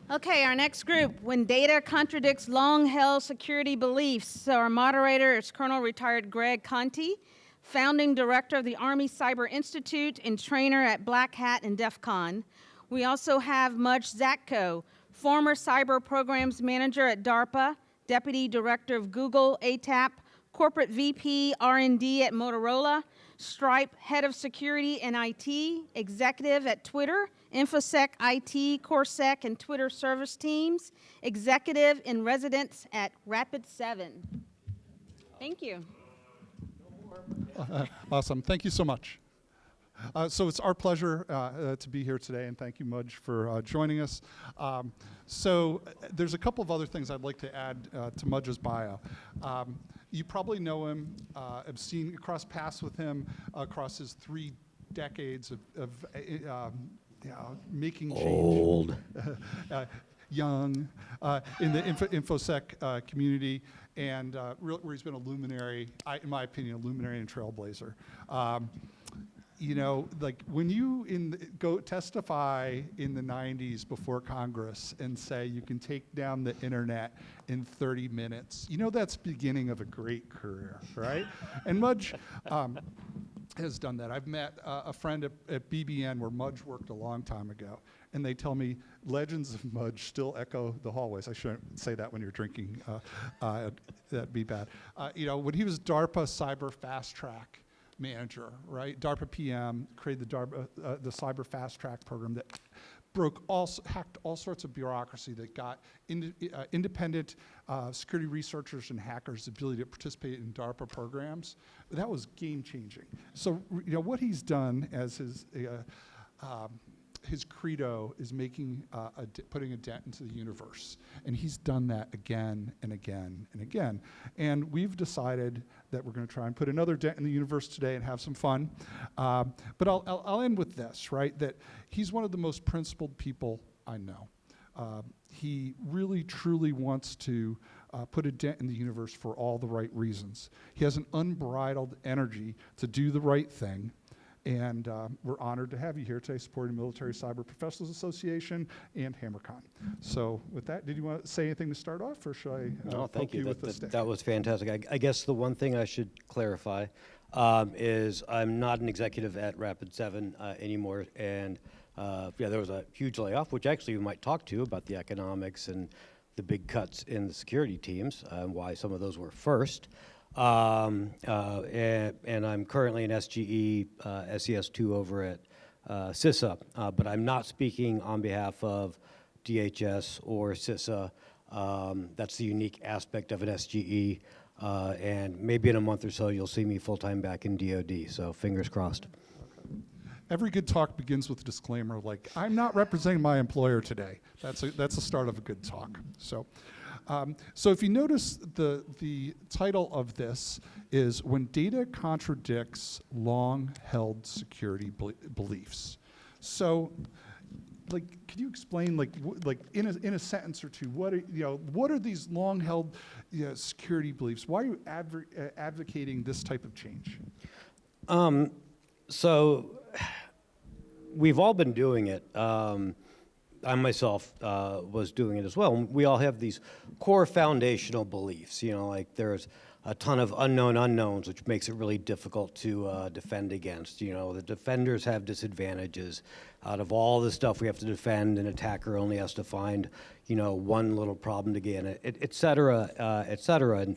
Okay, our next group, when data contradicts long-held security beliefs. So our moderator is Colonel Retired Greg Conti, founding director of the Army Cyber Institute and trainer at Black Hat and DEF CON. We also have Mudge Zatko, former cyber programs manager at DARPA, deputy director of Google, ATAP, corporate VP R&D at Motorola, Stripe head of security and IT, executive at Twitter, InfoSec IT, CoreSec, and Twitter service teams, executive in residence at Rapid7. Thank you. Awesome. Thank you so much. So it's our pleasure to be here today, and thank you, Mudge, for joining us. So there's a couple of other things I'd like to add to Mudge's bio. You probably know him, have seen, crossed paths with him across his 3 decades of making change. Old. Young, in the InfoSec community, and where he's been a luminary, in my opinion, a luminary and trailblazer. You know, like when you go testify in the 90s before Congress and say you can take down the internet in 30 minutes, you know that's the beginning of a great career, right? And Mudge has done that. I've met a friend at BBN where Mudge worked a long time ago, and they tell me legends of Mudge still echo the hallways. I shouldn't say that when you're drinking. That'd be bad. You know, when he was DARPA Cyber Fast Track manager, right? DARPA PM created the Cyber Fast Track program that hacked all sorts of bureaucracy that got independent security researchers and hackers the ability to participate in DARPA programs. That was game changing. So, you know, what he's done as his credo is putting a dent into the universe. And he's done that again and again and again. And we've decided that we're going to try and put another dent in the universe today and have some fun. But I'll end with this, right? That he's one of the most principled people I know. He really, truly wants to put a dent in the universe for all the right reasons. He has an unbridled energy to do the right thing. And we're honored to have you here today supporting the Military Cyber Professionals Association and HammerCon. So with that, did you want to say anything to start off, or should I No, thank you. with the stick? That was fantastic. I guess the one thing I should clarify is I'm not an executive at Rapid7 anymore. And yeah, there was a huge layoff, which actually we might talk to about the economics and the big cuts in the security teams, why some of those were first. And I'm currently an SGE SES2 over at CISA, but I'm not speaking on behalf of DHS or CISA. That's the unique aspect of an SGE, and maybe in a month or so you'll see me full-time back in DoD, so fingers crossed. Every good talk begins with a disclaimer like, I'm not representing my employer today. That's the start of a good talk. So if you notice, the title of this is When Data Contradicts Long-Held Security Beliefs. So, like, could you explain, like in a sentence or two, what are these long-held security beliefs? Why are you advocating this type of change? So we've all been doing it. I myself was doing it as well. We all have these core foundational beliefs, you know, like there's a ton of unknown unknowns, which makes it really difficult to defend against. You know, the defenders have disadvantages. Out of all the stuff we have to defend, an attacker only has to find, you know, one little problem to gain it, et cetera, et cetera. And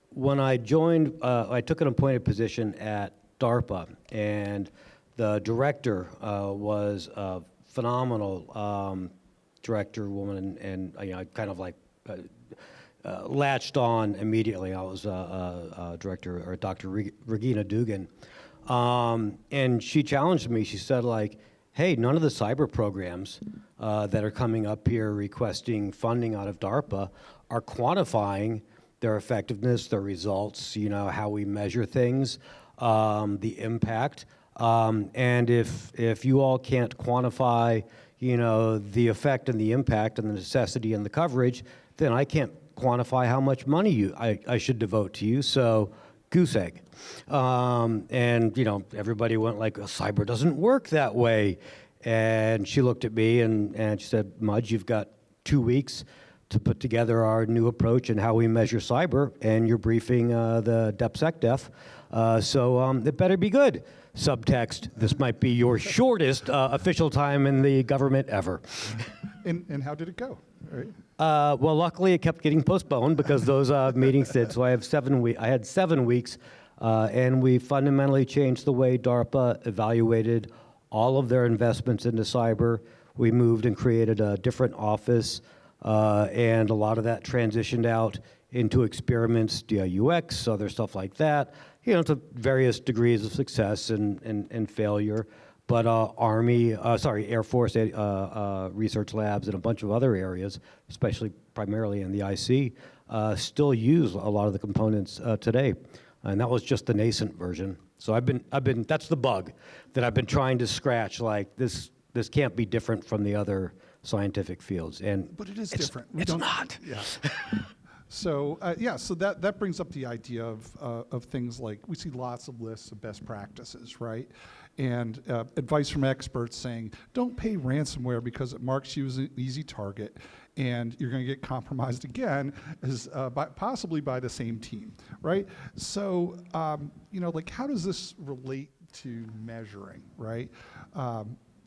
when I joined, I took an appointed position at DARPA, and the director was phenomenal director woman, and you know, I kind of like latched on immediately. I was director, or Dr. Regina Dugan, and she challenged me. She said, like, hey, none of the cyber programs that are coming up here requesting funding out of DARPA are quantifying their effectiveness, their results, you know, how we measure things, the impact. And if you all can't quantify, you know, the effect and the impact and the necessity and the coverage, then I can't quantify how much money I should devote to you. So goose egg. And, you know, everybody went like, cyber doesn't work that way. And she looked at me and she said, Mudge, you've got 2 weeks to put together our new approach and how we measure cyber, and you're briefing the DepSecDef. So it better be good. Subtext, this might be your shortest official time in the government ever. And how did it go? All right. Well, luckily it kept getting postponed because those meetings did. So I had 7 weeks, and we fundamentally changed the way DARPA evaluated all of their investments into cyber. We moved and created a different office, and a lot of that transitioned out into experiments, UX, other stuff like that, to various degrees of success and failure. But Air Force research labs and a bunch of other areas, especially primarily in the IC, still use a lot of the components today. And that was just the nascent version. So that's the bug that I've been trying to scratch. Like this can't be different from the other scientific fields. But it is different. It's not. Yeah. So so that brings up the idea of things like, we see lots of lists of best practices, right? And advice from experts saying, don't pay ransomware because it marks you as an easy target, and you're going to get compromised again, possibly by the same team, right? So, like, how does this relate to measuring, right?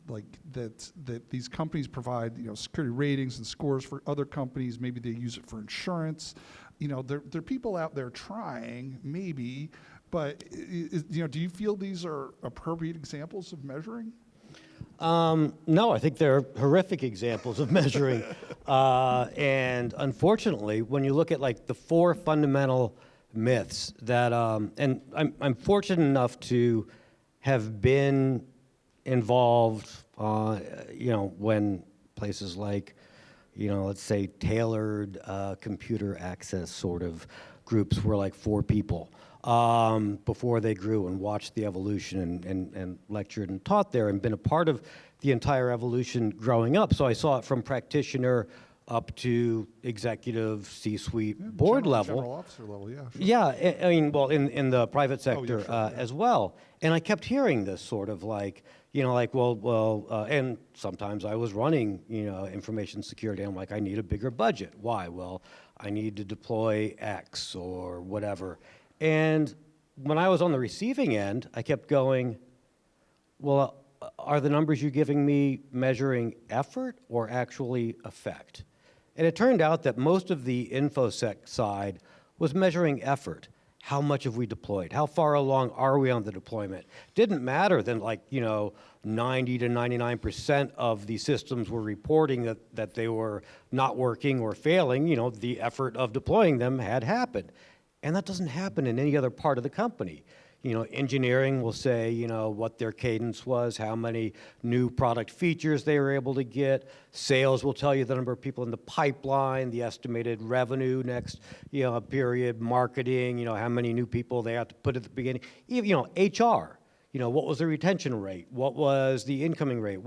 Like that these companies provide, security ratings and scores for other companies. Maybe they use it for insurance. There are people out there trying, maybe, but do you feel these are appropriate examples of measuring? No, I think they're horrific examples of measuring. And unfortunately, when you look at like the 4 fundamental myths that, and I'm fortunate enough to have been involved, when places like, let's say tailored computer access sort of groups were like 4 people before they grew, and watched the evolution and lectured and taught there and been a part of the entire evolution growing up. So I saw it from practitioner up to executive C-suite board level. General officer level, yeah. Sure. Yeah, I mean, well, in the private sector Sure. as well. And I kept hearing this sort of like, and sometimes I was running, information security. I'm like, I need a bigger budget. Why? Well, I need to deploy X or whatever. And when I was on the receiving end, I kept going, well, are the numbers you're giving me measuring effort or actually effect? And it turned out that most of the InfoSec side was measuring effort. How much have we deployed? How far along are we on the deployment? Didn't matter then, 90 to 99% of the systems were reporting that they were not working or failing. The effort of deploying them had happened. And that doesn't happen in any other part of the company. Engineering will say, what their cadence was, how many new product features they were able to get. Sales will tell you the number of people in the pipeline, the estimated revenue next, period. Marketing, how many new people they have to put at the beginning. Even, HR, what was the retention rate? What was the incoming rate?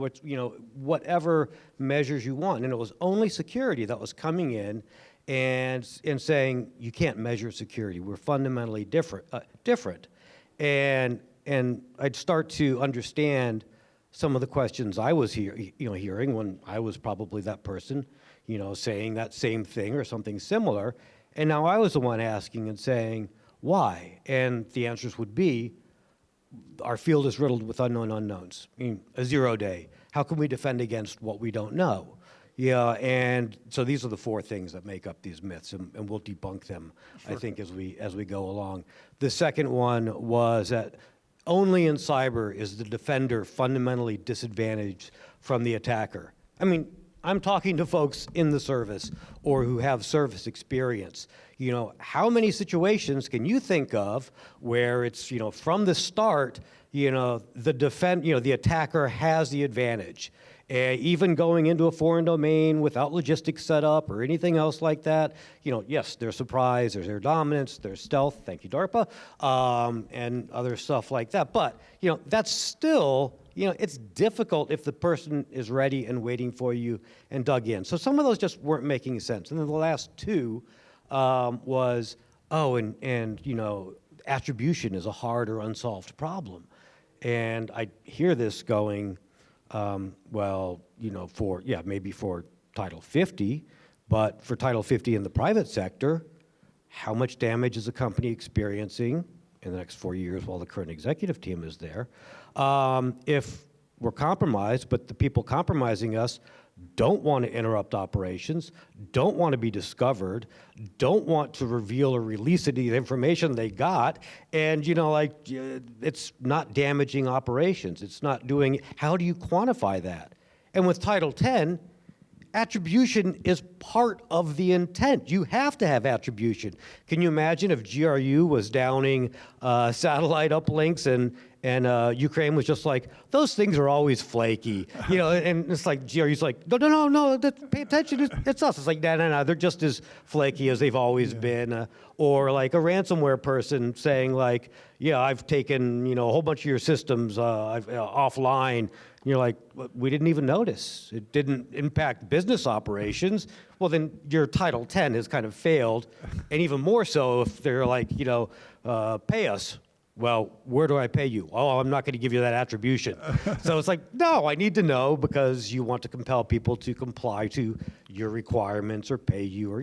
Whatever measures you want. And it was only security that was coming in and saying, you can't measure security. We're fundamentally different. And I'd start to understand some of the questions I was hearing when I was probably that person, saying that same thing or something similar. And now I was the one asking and saying, why? And the answers would be, our field is riddled with unknown unknowns. A 0 day. How can we defend against what we don't know? Yeah, and so these are the 4 things that make up these myths, and we'll debunk them, sure. I think, as we go along. The second one was that only in cyber is the defender fundamentally disadvantaged from the attacker. I mean, I'm talking to folks in the service or who have service experience. How many situations can you think of where it's, from the start, the attacker has the advantage? Even going into a foreign domain without logistics set up or anything else like that, yes, there's surprise, there's air dominance, there's stealth, thank you, DARPA, and other stuff like that. But, that's still, it's difficult if the person is ready and waiting for you and dug in. So some of those just weren't making sense. And then the last 2 was, attribution is a hard or unsolved problem. And I hear this going, maybe for Title 50, but for Title 50 in the private sector, how much damage is a company experiencing in the next 4 years while the current executive team is there? If we're compromised, but the people compromising us don't want to interrupt operations, don't want to be discovered, don't want to reveal or release any of the information they got, and it's not damaging operations. It's not doing, how do you quantify that? And with Title 10, attribution is part of the intent. You have to have attribution. Can you imagine if GRU was downing satellite uplinks and Ukraine was just like, those things are always flaky, and it's like GRU's like, no, pay attention, it's us. It's like, no, they're just as flaky as they've always been. Or like a ransomware person saying like, yeah, I've taken a whole bunch of your systems offline. You're like, we didn't even notice. It didn't impact business operations. Well, then your Title 10 has kind of failed, and even more so if they're like, pay us. Well, where do I pay you? Oh, I'm not going to give you that attribution. So it's like, no, I need to know because you want to compel people to comply to your requirements or pay you or,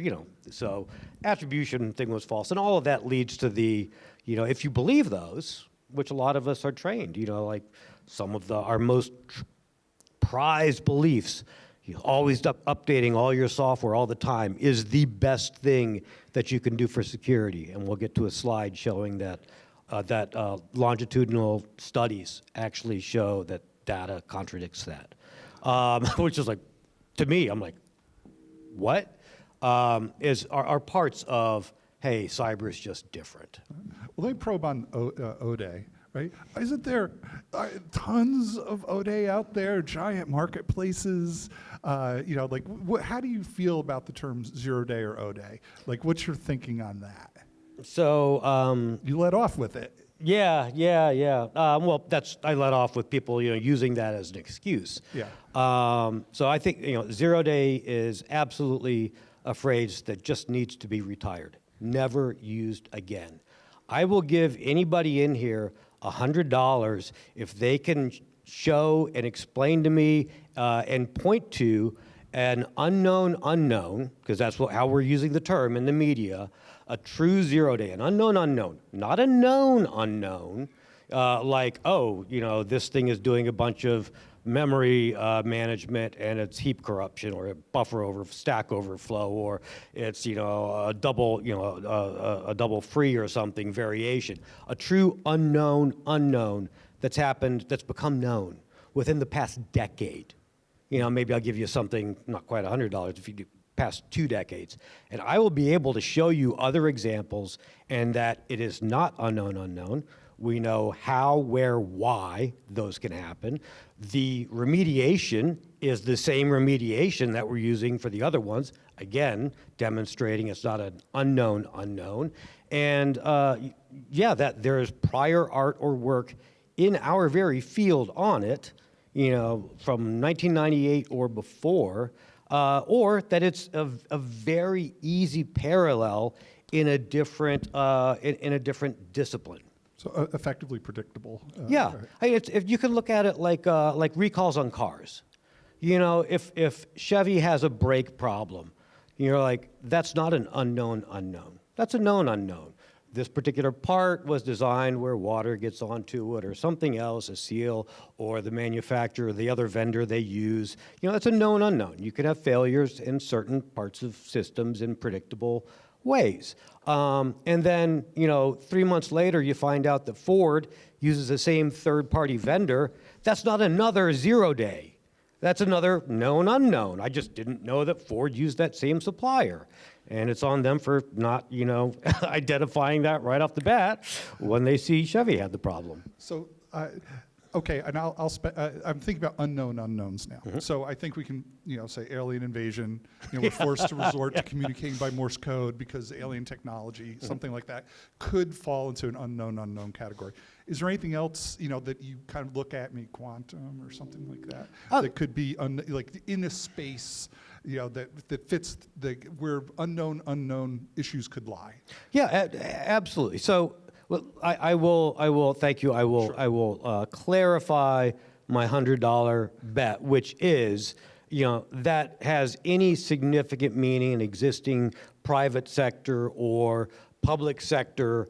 So attribution thing was false. And all of that leads to the, if you believe those, which a lot of us are trained, like some of our most prized beliefs, always updating all your software all the time is the best thing that you can do for security. And we'll get to a slide showing that longitudinal studies actually show that data contradicts that, which is like, to me, I'm like, what? Are parts of, hey, cyber is just different. Well, they probe on ODA, right? Isn't there tons of ODA out there, giant marketplaces? How do you feel about the terms zero day or ODA? Like, what's your thinking on that? So you let off with it. Yeah. Well, I let off with people, using that as an excuse. Yeah. So I think, zero day is absolutely a phrase that just needs to be retired, never used again. I will give anybody in here $100 if they can show and explain to me and point to an unknown, because that's how we're using the term in the media, a true zero day, an unknown, not a known unknown, this thing is doing a bunch of memory management and it's heap corruption or a stack overflow, or it's a double free or something variation. A true unknown that's become known within the past decade. Maybe I'll give you something, not quite $100 if you do past 2 decades. And I will be able to show you other examples and that it is not unknown. We know how, where, why those can happen. The remediation is the same remediation that we're using for the other ones. Again, demonstrating it's not an unknown. And that there is prior art or work in our very field on it, from 1998 or before, or that it's a very easy parallel in a different discipline. So effectively predictable. Yeah, Right. if you can look at it like recalls on cars. If Chevy has a brake problem, you're like, that's not an unknown. That's a known unknown. This particular part was designed where water gets onto it or something else, a seal, or the manufacturer, the other vendor they use. It's a known unknown. You can have failures in certain parts of systems in predictable ways. And then, 3 months later, you find out that Ford uses the same third-party vendor. That's not another zero day. That's another known unknown. I just didn't know that Ford used that same supplier. And it's on them for not, identifying that right off the bat when they see Chevy had the problem. So, okay, and I'm thinking about unknown unknowns now. Mm-hmm. So I think we can, say alien invasion. We're forced to resort to communicating by Morse code because alien technology, something like that, could fall into an unknown category. Is there anything else, that you kind of look at, maybe quantum or something like that, that could be like in a space, that fits where unknown issues could lie? Yeah, absolutely. So. Well, I will. Thank you. I will. Sure. I will clarify my $100 bet, which is that has any significant meaning in existing private sector or public sector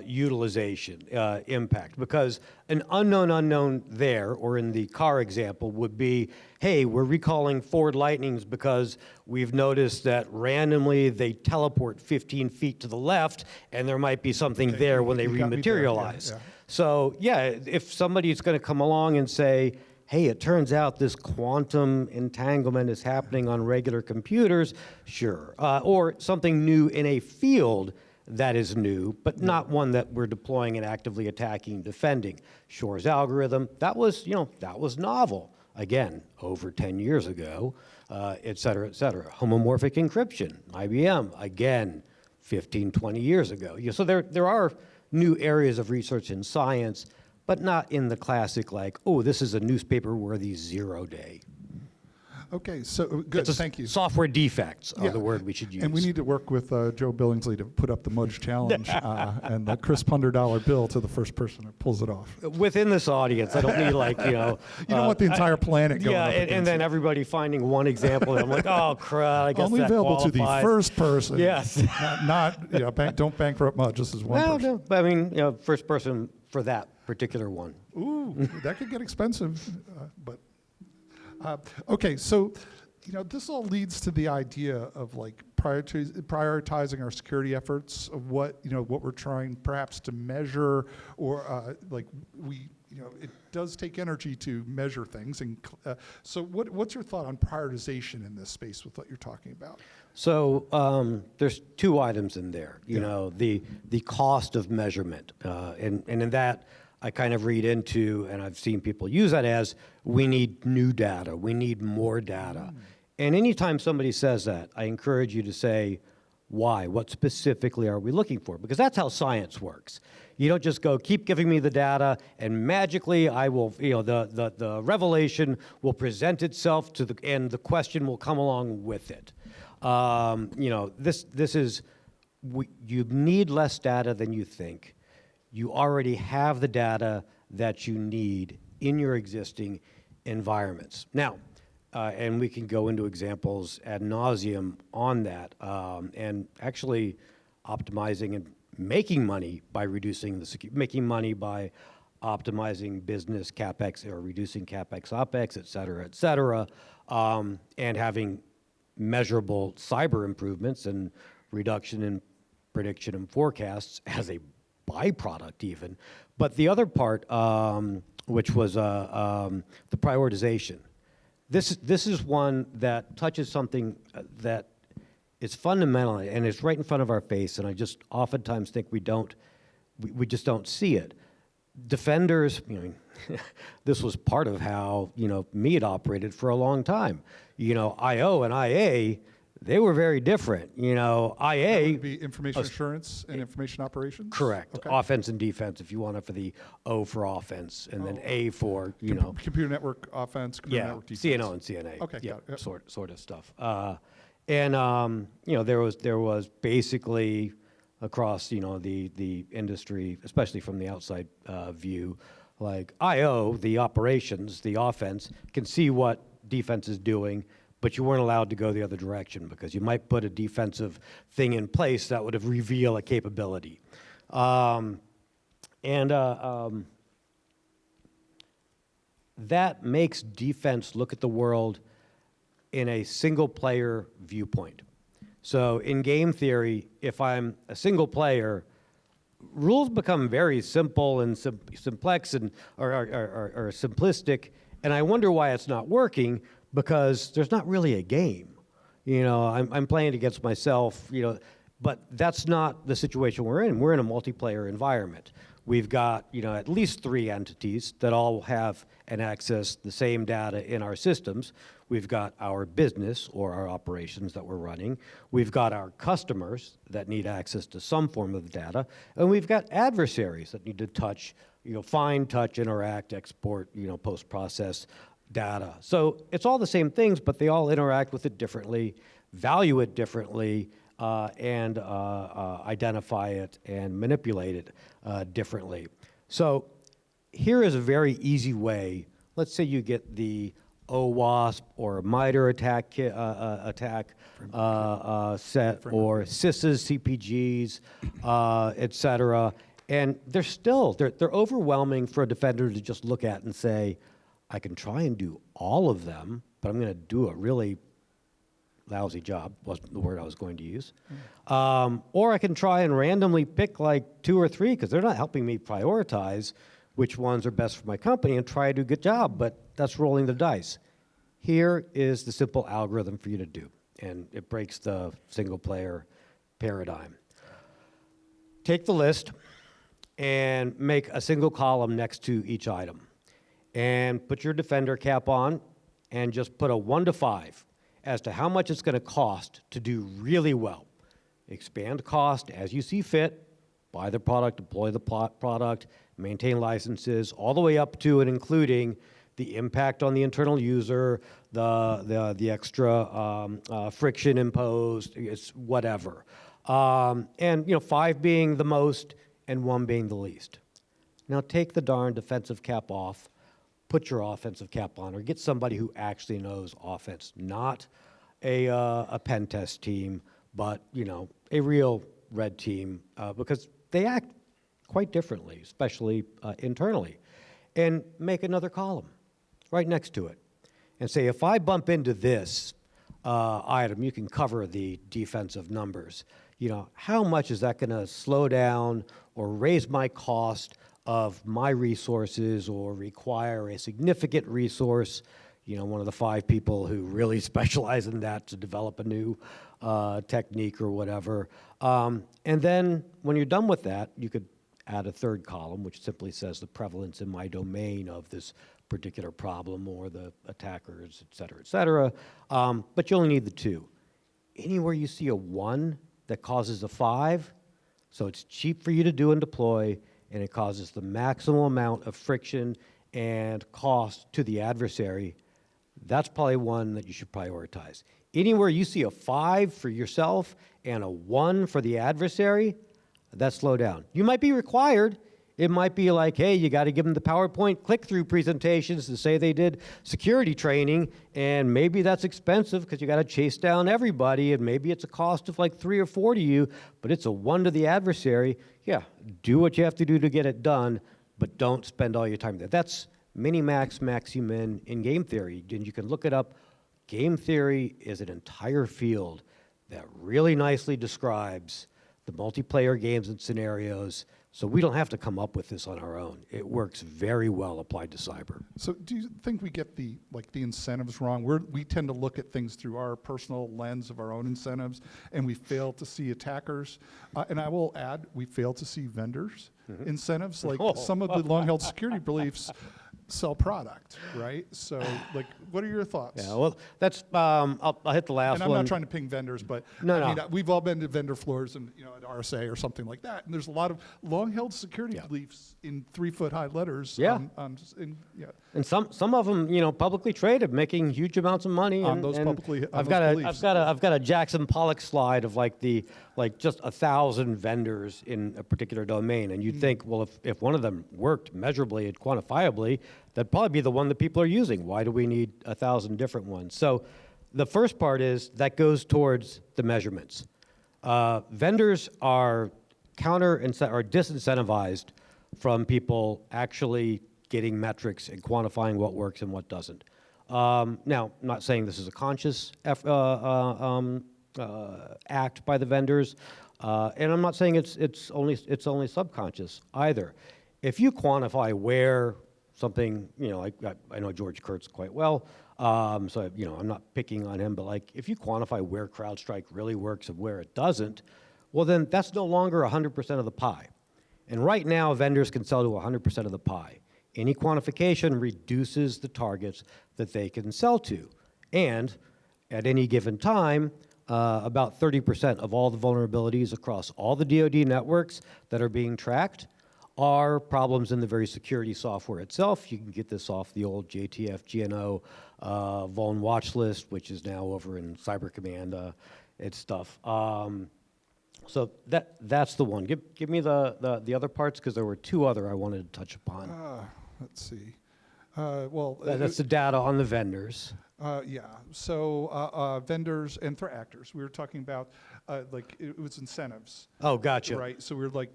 utilization impact. Because an unknown there, or in the car example, would be, hey, we're recalling Ford Lightnings because we've noticed that randomly they teleport 15 feet to the left, and there might be something there when they you got me there, rematerialize. yeah. So yeah, if somebody's going to come along and say, hey, it turns out this quantum entanglement is happening on regular computers, sure. Or something new in a field that is new, but not one that we're deploying and actively attacking, defending. Shor's algorithm, that was novel. Again, over 10 years ago, et cetera, et cetera. Homomorphic encryption, IBM, again, 15, 20 years ago. So there are new areas of research in science, but not in the classic, like, oh, this is a newspaper-worthy 0-day. Okay, so good, thank you. Software defects are Yeah. the word we should use. And we need to work with Joe Billingsley to put up the Mudge challenge and the crisp $100 bill to the first person that pulls it off. Within this audience, I don't need You don't want the entire planet going up and against then it. everybody finding one example, and I'm like, oh, crap, I guess Only that available to the qualifies. first person. Yes. Don't bankrupt Mudge. This is one Well, person. no, but I mean, first person for that particular one. Ooh, that could get expensive. Okay, so this all leads to the idea of like prioritizing our security efforts, of what we're trying perhaps to measure, or it does take energy to measure things. And so what's your thought on prioritization in this space with what you're talking about? So there's two items in there. The cost of measurement, and in that I kind of read into, and I've seen people use that as, we need new data, we need more data. And anytime somebody says that, I encourage you to say, why? What specifically are we looking for? Because that's how science works. You don't just go, keep giving me the data, and magically I will, the revelation will present itself and the question will come along with it. This is, you need less data than you think. You already have the data that you need in your existing environments. Now, and we can go into examples ad nauseum on that, and actually optimizing and making money by reducing making money by optimizing business CapEx or reducing CapEx, OpEx, et cetera, and having measurable cyber improvements and reduction in prediction and forecasts as a byproduct even. But the other part, which was the prioritization. This is one that touches something that is fundamental, and it's right in front of our face, and I just oftentimes think we just don't see it. Defenders, this was part of how, me had operated for a long time. IO and IA, they were very different. IA That would be information assurance and information operations? Correct. Okay. Offense and defense, if you want it for the O for offense, and then A for, Computer network offense, computer network defense. CNO and CNA. Okay, yeah, got it. Yep. sort of stuff. There was basically across, the industry, especially from the outside view, like IO, the operations, the offense, can see what defense is doing, but you weren't allowed to go the other direction because you might put a defensive thing in place that would have revealed a capability. That makes defense look at the world in a single player viewpoint. So in game theory, if I'm a single player, rules become very simple and simplex and or simplistic, and I wonder why it's not working, because there's not really a game. I'm playing against myself, but that's not the situation we're in. We're in a multiplayer environment. We've got, at least 3 entities that all have and access the same data in our systems. We've got our business or our operations that we're running. We've got our customers that need access to some form of the data. And we've got adversaries that need to touch, find, touch, interact, export, post-process data. So it's all the same things, but they all interact with it differently, value it differently, and identify it and manipulate it differently. So here is a very easy way. Let's say you get the OWASP or a MITRE attack set, or CISAs, CPGs, et cetera. And they're overwhelming for a defender to just look at and say, I can try and do all of them, but I'm going to do a really lousy job, wasn't the word I was going to use. Or I can try and randomly pick like 2 or 3, because they're not helping me prioritize which ones are best for my company, and try to do a good job, but that's rolling the dice. Here is the simple algorithm for you to do, and it breaks the single-player paradigm. Take the list and make a single column next to each item, and put your defender cap on, and just put a 1 to 5 as to how much it's going to cost to do really well. Expand cost as you see fit, buy the product, deploy the product, maintain licenses, all the way up to and including the impact on the internal user, the extra friction imposed, it's whatever. And 5 being the most and 1 being the least. Now take the darn defensive cap off, put your offensive cap on, or get somebody who actually knows offense, not a pen test team, but a real red team, because they act quite differently, especially internally. And make another column right next to it, and say, if I bump into this item, you can cover the defensive numbers. How much is that going to slow down or raise my cost of my resources, or require a significant resource? One of the 5 people who really specialize in that to develop a new technique or whatever. And then when you're done with that, you could add a 3rd column, which simply says the prevalence in my domain of this particular problem, or the attackers, et cetera, et cetera. But you only need the 2. Anywhere you see a 1 that causes a 5, so it's cheap for you to do and deploy, and it causes the maximum amount of friction and cost to the adversary, that's probably one that you should prioritize. Anywhere you see a 5 for yourself and a 1 for the adversary, that's slow down. You might be required. It might be like, hey, you got to give them the PowerPoint click-through presentations to say they did security training, and maybe that's expensive because you got to chase down everybody, and maybe it's a cost of like 3 or 4 to you, but it's a 1 to the adversary. Yeah, do what you have to do to get it done, but don't spend all your time there. That's minimax, maxi-min in game theory, and you can look it up. Game theory is an entire field that really nicely describes the multiplayer games and scenarios, so we don't have to come up with this on our own. It works very well applied to cyber. So do you think we get the incentives wrong? We tend to look at things through our personal lens of our own incentives, and we fail to see attackers. And I will add, we fail to see vendors' incentives. Like some of the long-held security beliefs sell product, right? So, what are your thoughts? Yeah, well, that's I'll hit the last one. And I'm not trying to ping vendors, but I mean, we've all been to vendor floors and at RSA or something like that, and there's a lot of long-held security beliefs in 3-foot-high letters. Yeah. And some of them, publicly traded, making huge amounts of money. On those publicly, I've got a Jackson Pollock slide of just 1,000 vendors in a particular domain, and you'd think, well, if one of them worked measurably and quantifiably, that'd probably be the one that people are using. Why do we need 1,000 different ones? So the first part is that goes towards the measurements. Vendors are disincentivized from people actually getting metrics and quantifying what works and what doesn't. Now, I'm not saying this is a conscious act by the vendors, and I'm not saying it's only subconscious either. If you quantify where something, I know George Kurtz quite well, so I'm not picking on him, but if you quantify where CrowdStrike really works and where it doesn't, well then that's no longer 100% of the pie. And right now, vendors can sell to 100% of the pie. Any quantification reduces the targets that they can sell to. And at any given time, about 30% of all the vulnerabilities across all the DoD networks that are being tracked are problems in the very security software itself. You can get this off the old JTF GNO Vuln watch list, which is now over in Cyber Command and stuff. So that's the one. Give me the other parts, because there were 2 other I wanted to touch upon. Let's see. Well, That's the data on the vendors. yeah. So vendors and threat actors. We were talking about like it was incentives. Oh, gotcha. Right. So we're like,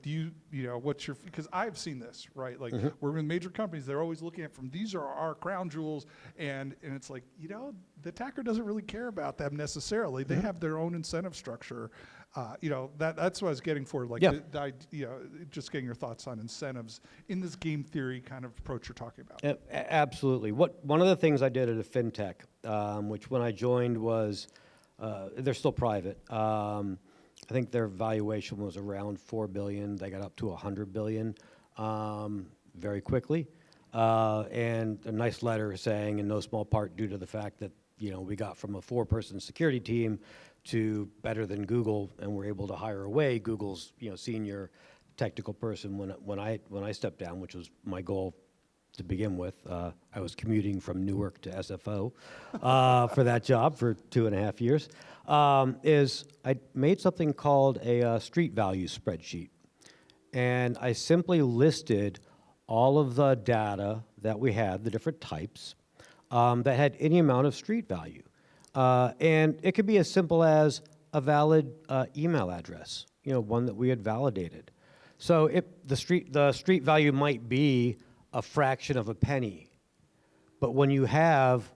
what's your, because I've seen this, right? Like Mm-hmm. we're in major companies, they're always looking at from these are our crown jewels. And it's like, the attacker doesn't really care about them necessarily. They have their own incentive structure. That's what I was getting for, like, Yeah. just getting your thoughts on incentives in this game theory kind of approach you're talking about. Absolutely. One of the things I did at a fintech, which when I joined was, they're still private. I think their valuation was around $4 billion. They got up to $100 billion very quickly. And a nice letter saying, in no small part due to the fact that we got from a 4-person security team to better than Google, and we're able to hire away Google's senior technical person when I stepped down, which was my goal to begin with. I was commuting from Newark to SFO for that job for 2.5 years. Is I made something called a street value spreadsheet, and I simply listed all of the data that we had, the different types, that had any amount of street value. And it could be as simple as a valid email address, one that we had validated. So the street value might be a fraction of a penny, but when you have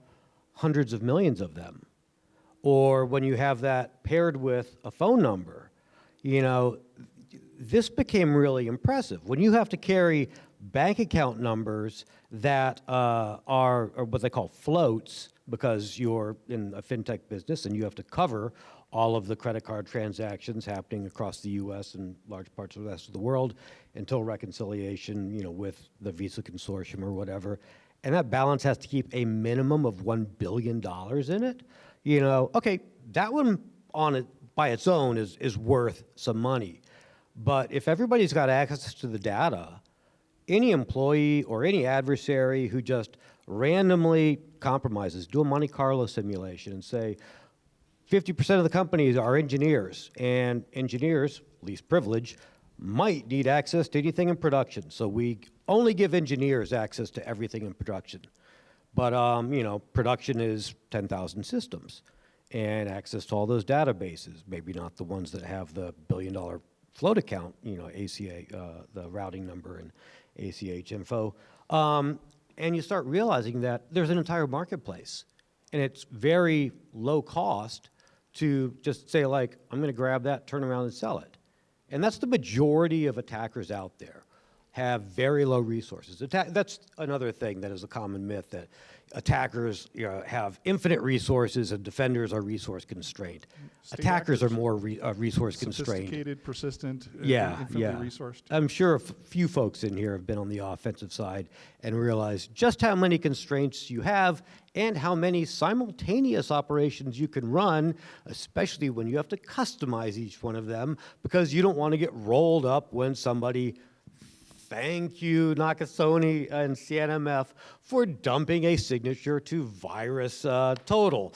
hundreds of millions of them, or when you have that paired with a phone number, this became really impressive. When you have to carry bank account numbers that are what they call floats, because you're in a fintech business and you have to cover all of the credit card transactions happening across the U.S. and large parts of the rest of the world until reconciliation, with the Visa consortium or whatever. And that balance has to keep a minimum of $1 billion in it. Okay, that one on it by its own is worth some money. But if everybody's got access to the data, any employee or any adversary who just randomly compromises, do a Monte Carlo simulation and say 50% of the companies are engineers, and engineers, least privilege, might need access to anything in production. So we only give engineers access to everything in production. But, production is 10,000 systems and access to all those databases, maybe not the ones that have the billion-dollar float account, ACA, the routing number and ACH info. And you start realizing that there's an entire marketplace, and it's very low cost to just say, like, I'm going to grab that, turn around and sell it. And that's the majority of attackers out there, have very low resources. That's another thing that is a common myth, that attackers have infinite resources and defenders are resource constrained. State Attackers actors. are more resource constrained. Sophisticated, persistent, Yeah, infinitely yeah. resourced. I'm sure a few folks in here have been on the offensive side and realize just how many constraints you have and how many simultaneous operations you can run, especially when you have to customize each one of them because you don't want to get rolled up when somebody, thank you, Nakasone and CNMF, for dumping a signature to virus total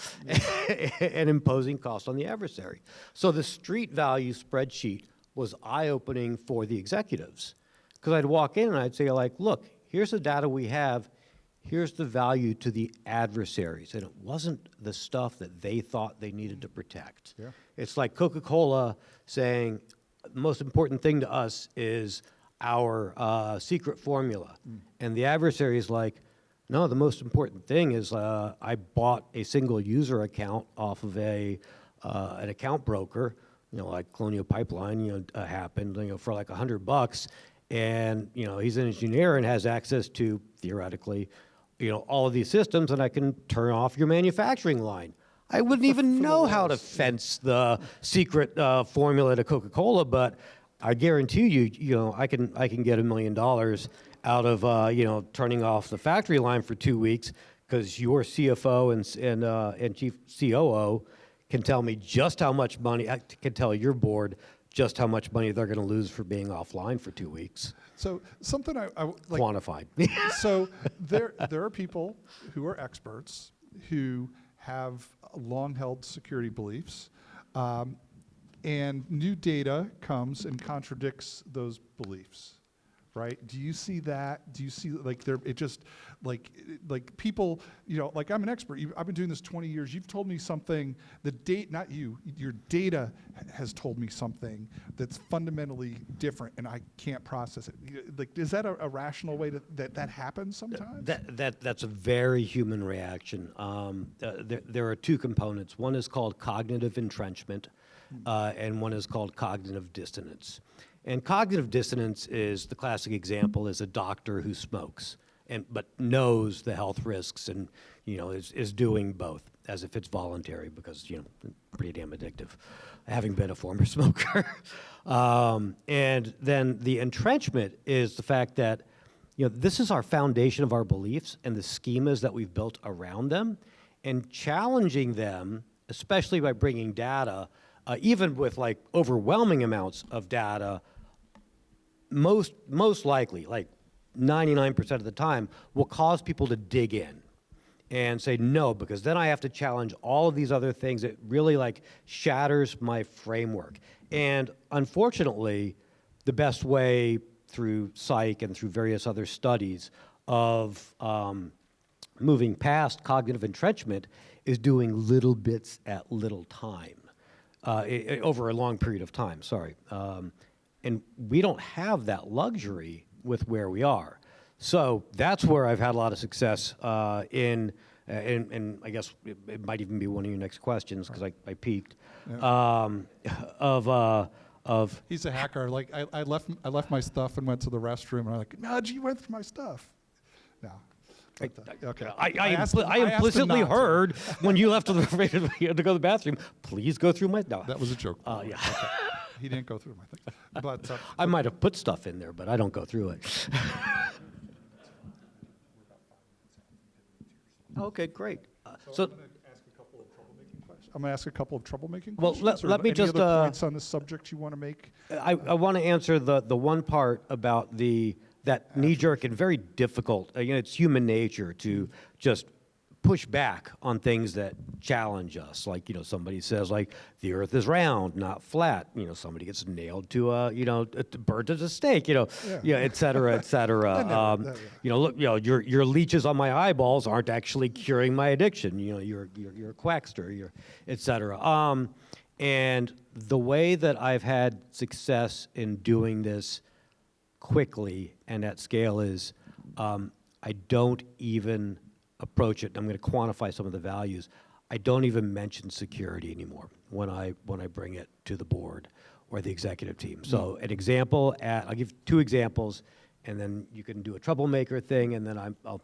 and imposing cost on the adversary. So the street value spreadsheet was eye-opening for the executives, because I'd walk in and I'd say, like, look, here's the data we have, here's the value to the adversaries. And it wasn't the stuff that they thought they needed to protect. Yeah. It's like Coca-Cola saying, the most important thing to us is our secret formula. And the adversary is like, no, the most important thing is I bought a single user account off of an account broker, like Colonial Pipeline, happened, for like $100, and he's an engineer and has access to, theoretically, all of these systems, and I can turn off your manufacturing line. I wouldn't even know how to fence the secret formula to Coca-Cola, but I guarantee you, I can get $1 million out of turning off the factory line for 2 weeks, because your CFO and chief COO can tell me just how much money. I can tell your board just how much money they're going to lose for being offline for 2 weeks. So something I like, Quantified. so there are people who are experts who have long-held security beliefs, and new data comes and contradicts those beliefs, right? Do you see that? Do you see like there? It just like people, like I'm an expert. I've been doing this 20 years. You've told me something. The date, not you. Your data has told me something that's fundamentally different, and I can't process it. Like, is that a rational way that happens sometimes? That's a very human reaction. There are two components. One is called cognitive entrenchment, and one is called cognitive dissonance. And cognitive dissonance is the classic example is a doctor who smokes but knows the health risks and is doing both as if it's voluntary because pretty damn addictive, having been a former smoker. And then the entrenchment is the fact that this is our foundation of our beliefs and the schemas that we've built around them, and challenging them, especially by bringing data, even with like overwhelming amounts of data. Most likely, like 99% of the time, will cause people to dig in and say no, because then I have to challenge all of these other things. It really like shatters my framework. And unfortunately, the best way through psych and through various other studies of moving past cognitive entrenchment is doing little bits at little time, over a long period of time, sorry. And we don't have that luxury with where we are. So that's where I've had a lot of success and I guess it might even be one of your next questions because I peeked, of He's a hacker. Like I left my stuff and went to the restroom, and I'm like, Mudge, you went through my stuff. No. Okay. I implicitly heard when you left to go to the bathroom, please go through my... No. That was a joke. Yeah. Okay. He didn't go through my thing. But I might have put stuff in there, but I don't go through it. Okay, great. So I'm going to ask a couple of troublemaking Well, questions. let me any just, other points on this subject you want to make? I want to answer the one part about that knee-jerk and very difficult. It's human nature to just push back on things that challenge us. Like, somebody says, like, the earth is round, not flat. Somebody gets nailed to burnt as a stake, et cetera, et cetera. Look, your leeches on my eyeballs aren't actually curing my addiction. You're a quackster, et cetera. And the way that I've had success in doing this quickly and at scale is I don't even approach it. I'm going to quantify some of the values. I don't even mention security anymore when I bring it to the board or the executive team. So an example, I'll give two examples, and then you can do a troublemaker thing, and then I'll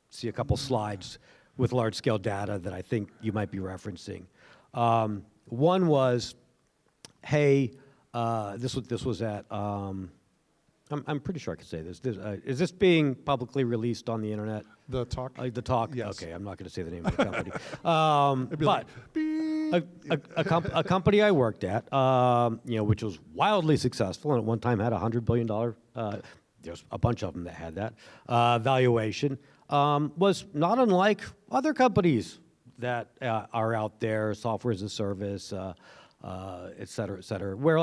see a couple slides with large-scale data that I think you might be referencing. One was, hey, this was at, I'm pretty sure I can say this. Is this being publicly released on the internet? The talk? The talk? Yes. Okay, I'm not going to say the name of the company. It'd be But like, a company I worked at, which was wildly successful and at one time had $100 billion, there's a bunch of them that had that, valuation, was not unlike other companies that are out there, software as a service, et cetera, where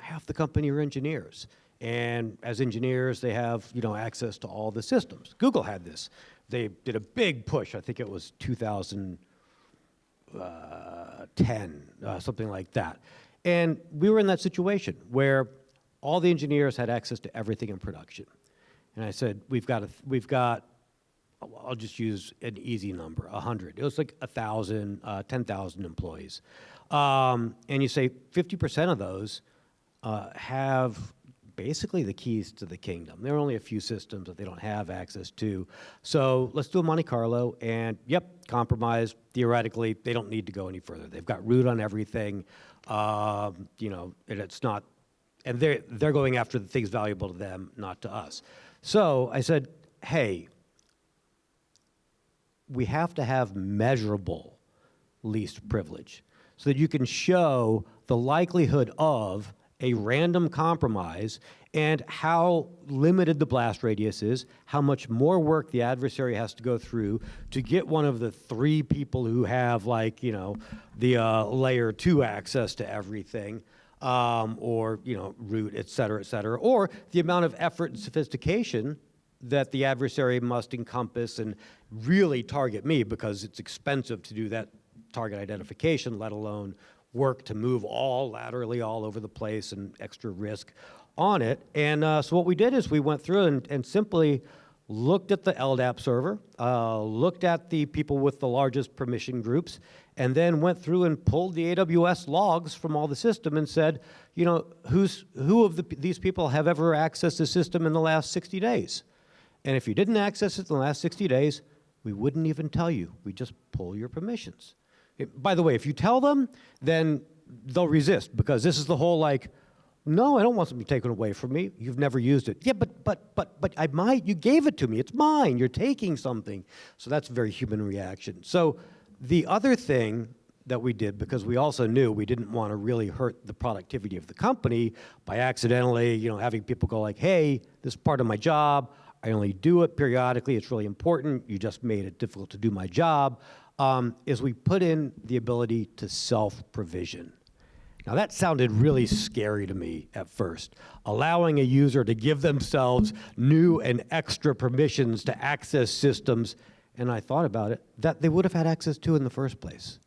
half the company are engineers. And as engineers, they have, access to all the systems. Google had this. They did a big push. I think it was 2010, something like that. And we were in that situation where all the engineers had access to everything in production. And I said, we've got, I'll just use an easy number, 100. It was like 1,000, 10,000 employees. And you say 50% of those have basically the keys to the kingdom. There are only a few systems that they don't have access to. So let's do a Monte Carlo and, compromise. Theoretically, they don't need to go any further. They've got root on everything, and it's not, and they're going after the things valuable to them, not to us. So I said, hey, we have to have measurable least privilege so that you can show the likelihood of a random compromise and how limited the blast radius is, how much more work the adversary has to go through to get one of the three people who have the layer 2 access to everything, or root, et cetera, or the amount of effort and sophistication that the adversary must encompass and really target me, because it's expensive to do that target identification, let alone work to move all laterally all over the place and extra risk on it. And so what we did is we went through and simply looked at the LDAP server, looked at the people with the largest permission groups, and then went through and pulled the AWS logs from all the system and said, who of these people have ever accessed the system in the last 60 days? And if you didn't access it in the last 60 days, we wouldn't even tell you. We just pull your permissions. By the way, if you tell them, then they'll resist, because this is the whole no, I don't want something taken away from me. You've never used it. Yeah, but I might. You gave it to me. It's mine. You're taking something. So that's a very human reaction. So the other thing that we did, because we also knew we didn't want to really hurt the productivity of the company by accidentally, having people go hey, this is part of my job. I only do it periodically. It's really important. You just made it difficult to do my job. Is we put in the ability to self-provision. Now that sounded really scary to me at first, allowing a user to give themselves new and extra permissions to access systems, and I thought about it, that they would have had access to in the first place.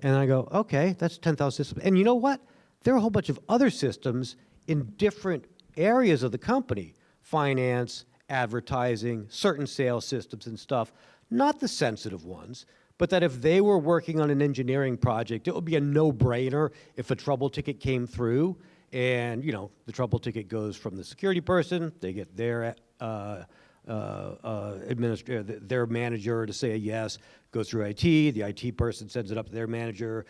And I go, okay, that's 10,000 systems. And you know what? There are a whole bunch of other systems in different areas of the company, finance, advertising, certain sales systems and stuff, not the sensitive ones, but that if they were working on an engineering project, it would be a no-brainer if a trouble ticket came through, and the trouble ticket goes from the security person, they get their administrator, their manager to say a yes, goes through IT, the IT person sends it up to their manager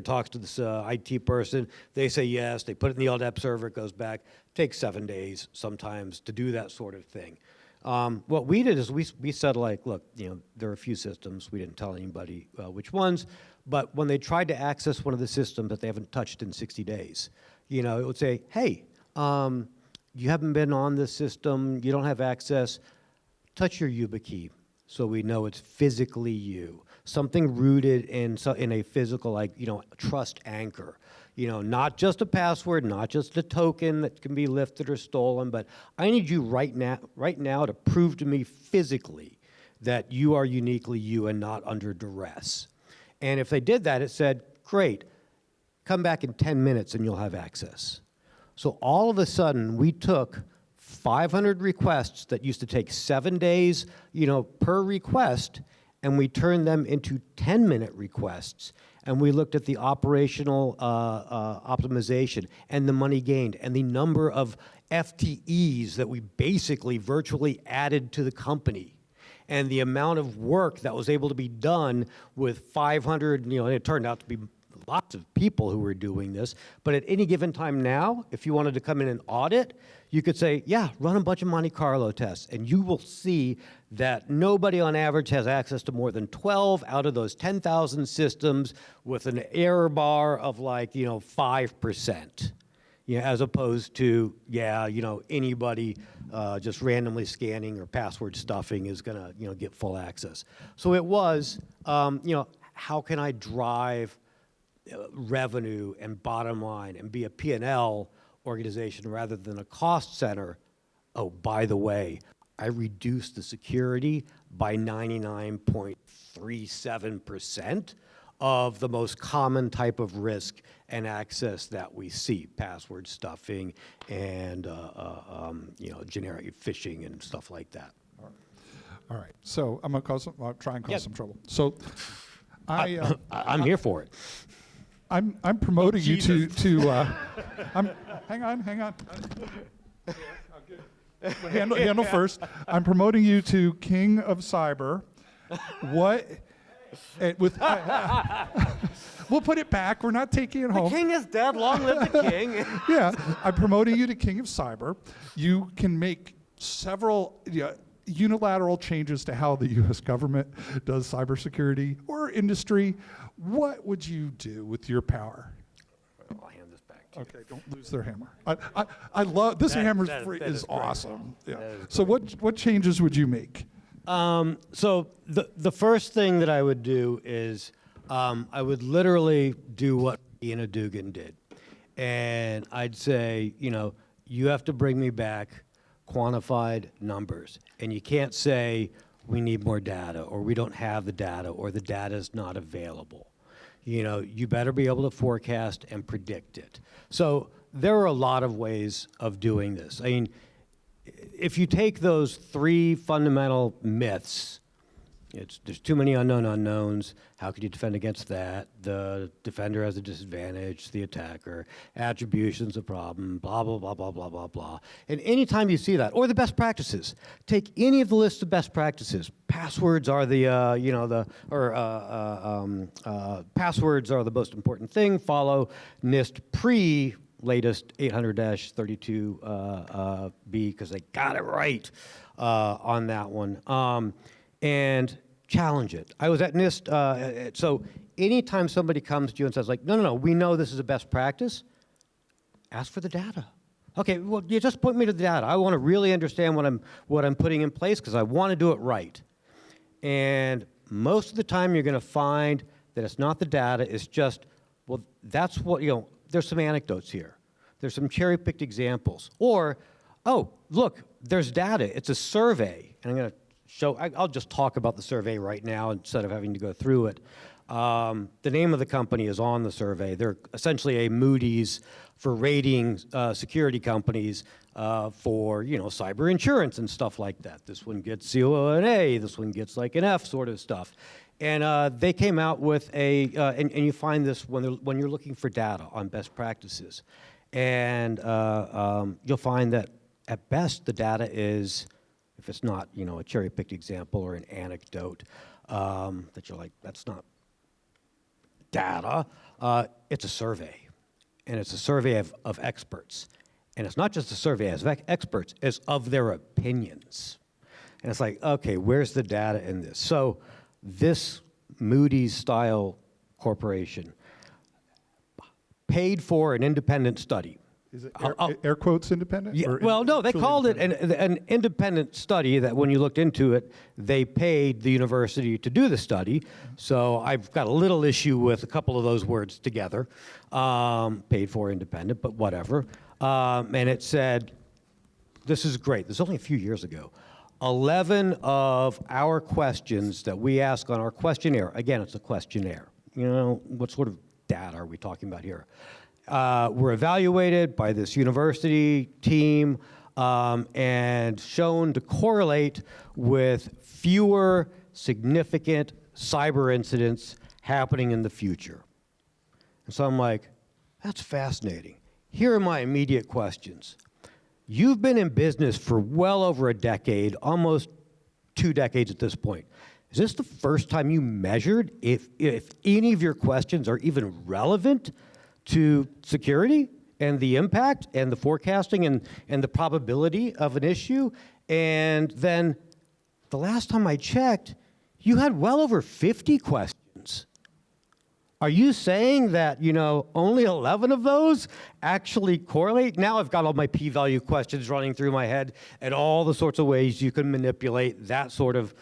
talks to this IT person, they say yes, they put it in the LDAP server, it goes back, takes 7 days sometimes to do that sort of thing. What we did is we said look, there are a few systems, we didn't tell anybody which ones, but when they tried to access one of the systems that they haven't touched in 60 days, it would say, hey, you haven't been on this system, you don't have access, touch your YubiKey so we know it's physically you. Something rooted in a physical, trust anchor. Not just a password, not just a token that can be lifted or stolen, but I need you right now to prove to me physically that you are uniquely you and not under duress. And if they did that, it said, great, come back in 10 minutes and you'll have access. So all of a sudden, we took 500 requests that used to take 7 days, per request, and we turned them into 10-minute requests. And we looked at the operational optimization and the money gained and the number of FTEs that we basically virtually added to the company, and the amount of work that was able to be done with 500, and it turned out to be lots of people who were doing this. But at any given time now, if you wanted to come in and audit, you could say, yeah, run a bunch of Monte Carlo tests, and you will see that nobody on average has access to more than 12 out of those 10,000 systems with an error bar of 5%. As opposed to, anybody just randomly scanning or password stuffing is gonna, get full access. So it was, how can I drive revenue and bottom line and be a P&L organization rather than a cost center? Oh, by the way, I reduced the security by 99.37% of the most common type of risk and access that we see, password stuffing and generic phishing and stuff like that. All right. So I'm gonna try and cause some trouble. So I'm here for it. I'm promoting you to hang on. Handle first. I'm promoting you to King of Cyber. What? We'll put it back. We're not taking it home. The king is dead. Long live the king. Yeah, I'm promoting you to King of Cyber. You can make several unilateral changes to how the U.S. government does cybersecurity or industry. What would you do with your power? I'll hand this back to you. Okay, don't lose their hammer. I love this hammer is awesome. Yeah. So what changes would you make? So the first thing that I would do is I would literally do what Ian Dugan did. And I'd say, you have to bring me back quantified numbers. And you can't say, we need more data, or we don't have the data, or the data is not available. You better be able to forecast and predict it. So there are a lot of ways of doing this. I mean, if you take those three fundamental myths, there's too many unknown unknowns. How can you defend against that? The defender has a disadvantage, the attacker. Attribution's a problem, blah, blah, blah, blah, blah, blah, blah. And anytime you see that, or the best practices, take any of the lists of best practices. Passwords are passwords are the most important thing. Follow NIST latest 800-32B because they got it right on that one. And challenge it. I was at NIST, so anytime somebody comes to you and says like, no, we know this is a best practice, ask for the data. Okay, well, you just point me to the data. I want to really understand what I'm putting in place because I want to do it right. And most of the time you're going to find that it's not the data, it's just, well, that's what, there's some anecdotes here. There's some cherry-picked examples. Or, oh, look, there's data. It's a survey. And I'm going to I'll just talk about the survey right now instead of having to go through it. The name of the company is on the survey. They're essentially a Moody's for rating security companies for cyber insurance and stuff like that. This one gets COO an A, this one gets like an F sort of stuff. And they came out with and you find this when you're looking for data on best practices. And you'll find that at best the data is, if it's not, a cherry-picked example or an anecdote that you're like, that's not data, it's a survey. And it's a survey of experts. And it's not just a survey of experts, it's of their opinions. And it's like, okay, where's the data in this? So this Moody's-style corporation paid for an independent study. Is it air quotes independent? Yeah, well, no, they called it an independent study that when you looked into it, they paid the university to do the study. So I've got a little issue with a couple of those words together. Paid for independent, but whatever. And it said, this is great. This is only a few years ago. 11 of our questions that we ask on our questionnaire, again, it's a questionnaire. What sort of data are we talking about here? Were evaluated by this university team and shown to correlate with fewer significant cyber incidents happening in the future. And so I'm like, that's fascinating. Here are my immediate questions. You've been in business for well over a decade, almost 2 decades at this point. Is this the first time you measured if any of your questions are even relevant to security and the impact and the forecasting and the probability of an issue? And then the last time I checked, you had well over 50 questions. Are you saying that, only 11 of those actually correlate? Now I've got all my p-value questions running through my head and all the sorts of ways you can manipulate that sort of,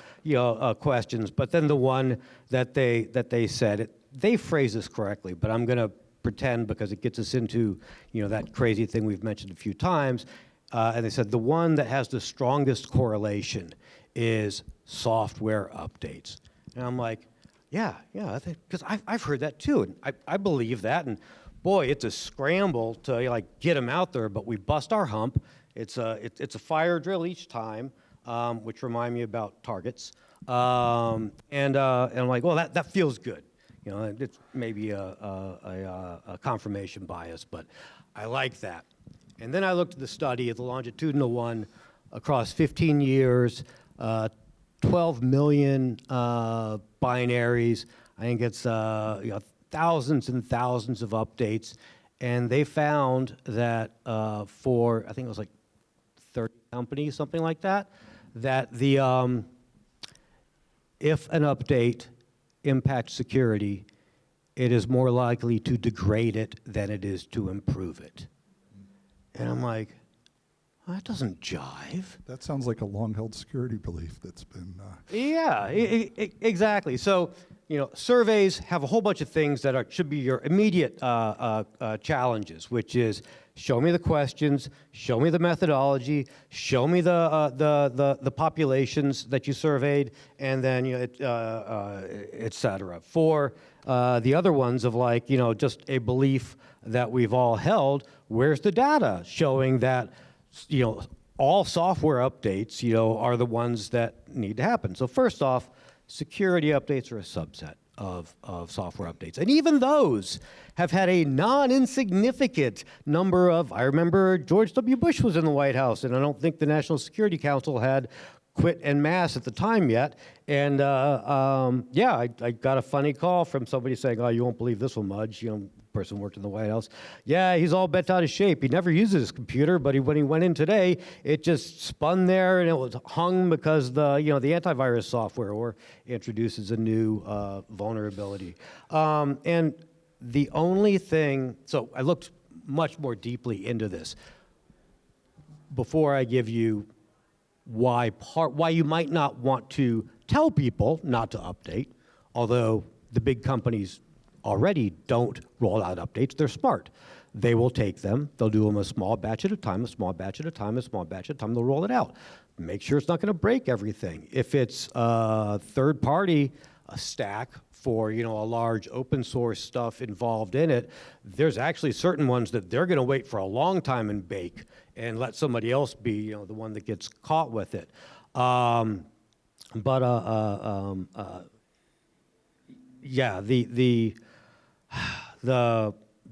questions. But then the one that they said, they phrased this correctly, but I'm going to pretend because it gets us into, that crazy thing we've mentioned a few times. And they said the one that has the strongest correlation is software updates. And I'm like, yeah, I think, because I've heard that too, and I believe that, and boy, it's a scramble to get them out there, but we bust our hump. It's a fire drill each time, which remind me about targets, and I'm like, well, that feels good. It's maybe a confirmation bias, but I like that. And then I looked at the study, the longitudinal one, across 15 years, 12 million binaries. I think it's thousands and thousands of updates. And they found that for, I think it was like 30 companies, something like that, that the if an update impacts security, it is more likely to degrade it than it is to improve it. And I'm like, That doesn't jive. That sounds like a long-held security belief that's been. Yeah, exactly. So, surveys have a whole bunch of things that should be your immediate challenges, which is show me the questions, show me the methodology, show me the populations that you surveyed, and then et cetera. For the other ones of like just a belief that we've all held, where's the data showing that all software updates are the ones that need to happen? So first off, security updates are a subset of software updates. And even those have had a non-insignificant number of, I remember George W. Bush was in the White House, and I don't think the National Security Council had quit en masse at the time yet. And I got a funny call from somebody saying, oh, you won't believe this one, Mudge. Person worked in the White House. Yeah, he's all bent out of shape. He never uses his computer, but when he went in today, it just spun there and it was hung because the antivirus software introduces a new vulnerability. And the only thing, so I looked much more deeply into this before I give you why you might not want to tell people not to update, although the big companies already don't roll out updates. They're smart. They will take them. They'll do them a small batch at a time, a small batch at a time, a small batch at a time. They'll roll it out. Make sure it's not going to break everything. If it's a third-party stack for a large open source stuff involved in it, there's actually certain ones that they're going to wait for a long time and bake and let somebody else be the one that gets caught with it. Yeah,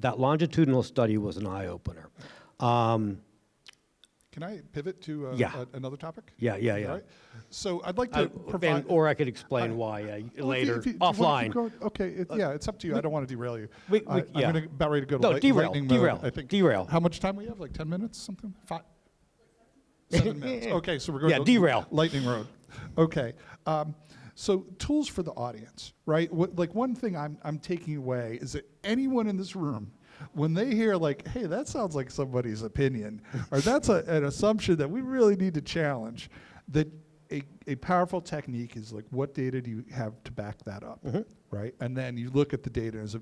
that longitudinal study was an eye-opener. Can I pivot to another topic? Yeah. All right. So I'd like to provide... or I could explain why later, if you offline. Okay, it's up to you. I don't want to derail you. I'm about ready to go to lightning mode, I think. Derail. How much time we have? Like 10 minutes, something? 7 minutes. Okay, so we're going to derail. Lightning road. Okay. So tools for the audience, right? One thing I'm taking away is that anyone in this room, when they hear like, hey, that sounds like somebody's opinion, or that's an assumption that we really need to challenge, that a powerful technique is like, what data do you have to back that up, right? And then you look at the data as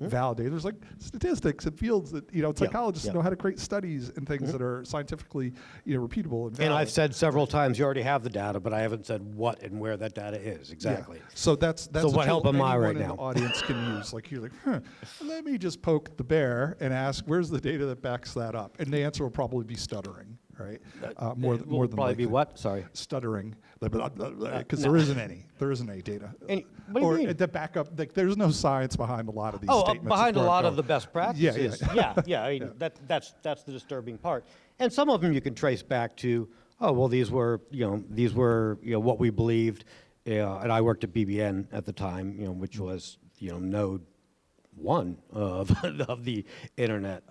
validate. There's like statistics and fields that psychologists know how to create studies and things that are scientifically repeatable and valid. And I've said several times, you already have the data, but I haven't said what and where that data is exactly. Yeah. So that's so what help am I right now? The audience can use. Like you're like, let me just poke the bear and ask, where's the data that backs that up? And the answer will probably be stuttering. Right, more than probably be what? Sorry, stuttering, because there isn't any data. What do you mean? The backup, like there's no science behind a lot of these statements. Behind a lot of the best practices. Yeah. I mean, that's the disturbing part. And some of them you can trace back to, these were what we believed. And I worked at BBN at the time, which was node 1 of the internet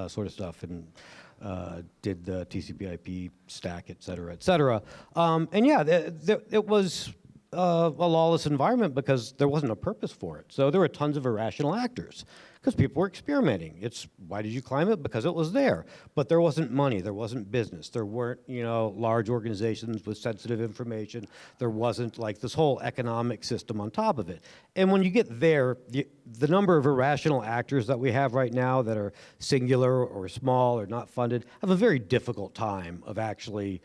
sort of stuff, and did the TCP/IP stack, et cetera, et cetera. It was a lawless environment because there wasn't a purpose for it. So there were tons of irrational actors because people were experimenting. Why did you climb it? Because it was there. But there wasn't money. There wasn't business. There weren't, large organizations with sensitive information. There wasn't like this whole economic system on top of it. And when you get there, the number of irrational actors that we have right now that are singular or small or not funded have a very difficult time of actually,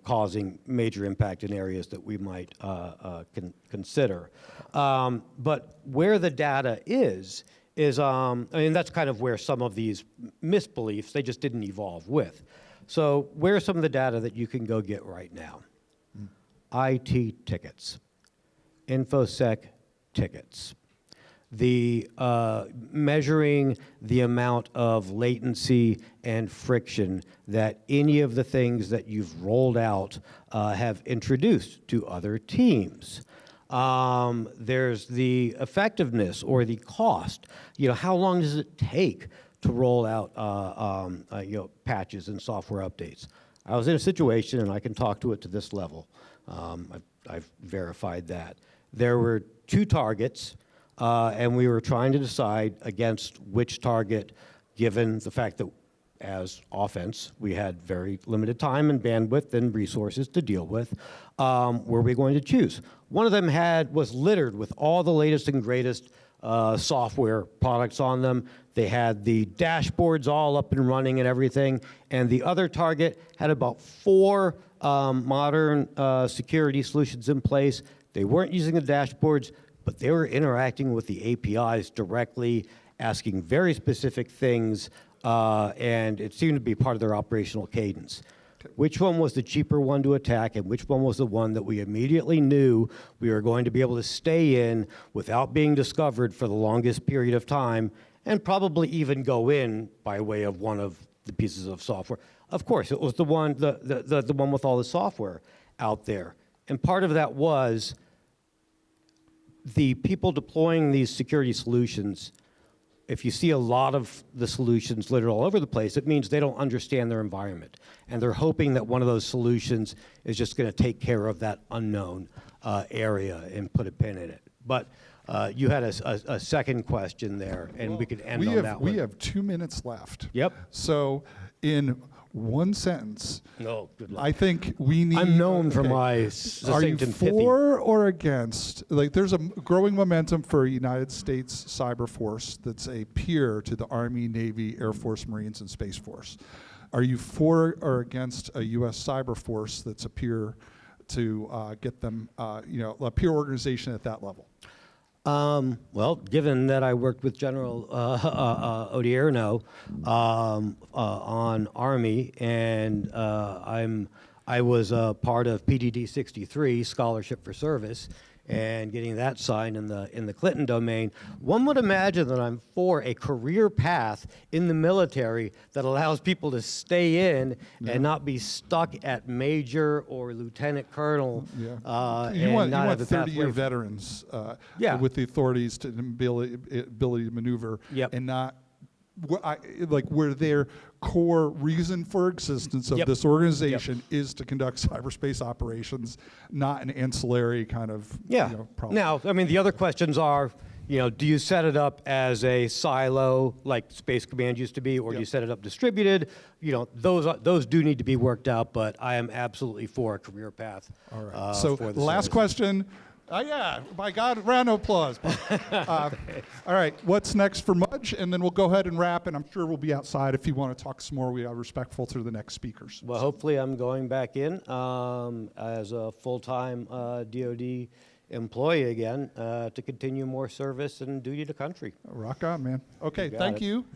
causing major impact in areas that we might consider. But where the data is that's kind of where some of these misbeliefs, they just didn't evolve with. So where's some of the data that you can go get right now? IT tickets, InfoSec tickets, the measuring the amount of latency and friction that any of the things that you've rolled out have introduced to other teams. There's the effectiveness or the cost. How long does it take to roll out patches and software updates? I was in a situation, and I can talk to it to this level. I've verified that. There were 2 targets, and we were trying to decide against which target, given the fact that as offense. We had very limited time and bandwidth and resources to deal with. Were we going to choose? One of them was littered with all the latest and greatest software products on them. They had the dashboards all up and running and everything. And the other target had about 4 modern security solutions in place. They weren't using the dashboards, but they were interacting with the APIs directly, asking very specific things, and it seemed to be part of their operational cadence. Which one was the cheaper one to attack, and which one was the one that we immediately knew we were going to be able to stay in without being discovered for the longest period of time, and probably even go in by way of one of the pieces of software? Of course, it was the one with all the software out there. And part of that was the people deploying these security solutions. If you see a lot of the solutions littered all over the place, it means they don't understand their environment. And they're hoping that one of those solutions is just going to take care of that unknown area and put a pin in it. But you had a second question there, and we could end on that one. We have 2 minutes left. Yep. So in one sentence, No, good luck. I think we need... I'm known for my Are you succinct and pithy. for or against, like there's a growing momentum for a United States cyber force that's a peer to the Army, Navy, Air Force, Marines, and Space Force. Are you for or against a U.S. cyber force that's a peer to get them, a peer organization at that level? Well, given that I worked with General Odierno on Army, and I was a part of PDD 63, Scholarship for Service, and getting that signed in the Clinton domain, one would imagine that I'm for a career path in the military that allows people to stay in and not be stuck at major or lieutenant colonel. Yeah. You and want not have a 30-year pathway. veterans Yeah. with the authorities to ability to maneuver, Yep. and not where their core reason for existence of Yep. this organization is to conduct cyberspace operations, not an ancillary kind of problem. Now, I mean, the other questions are, do you set it up as a silo like Space Command used to be, or do you set it up distributed? Those do need to be worked out, but I am absolutely for a career path. All right. So for the last service. question. Yeah, by God, round of applause. All right, what's next for Mudge? And then we'll go ahead and wrap, and I'm sure we'll be outside if you want to talk some more. We are respectful to the next speakers. Well, hopefully I'm going back in as a full-time DoD employee again to continue more service and duty to country. Rock on, man. Okay, got thank it. you.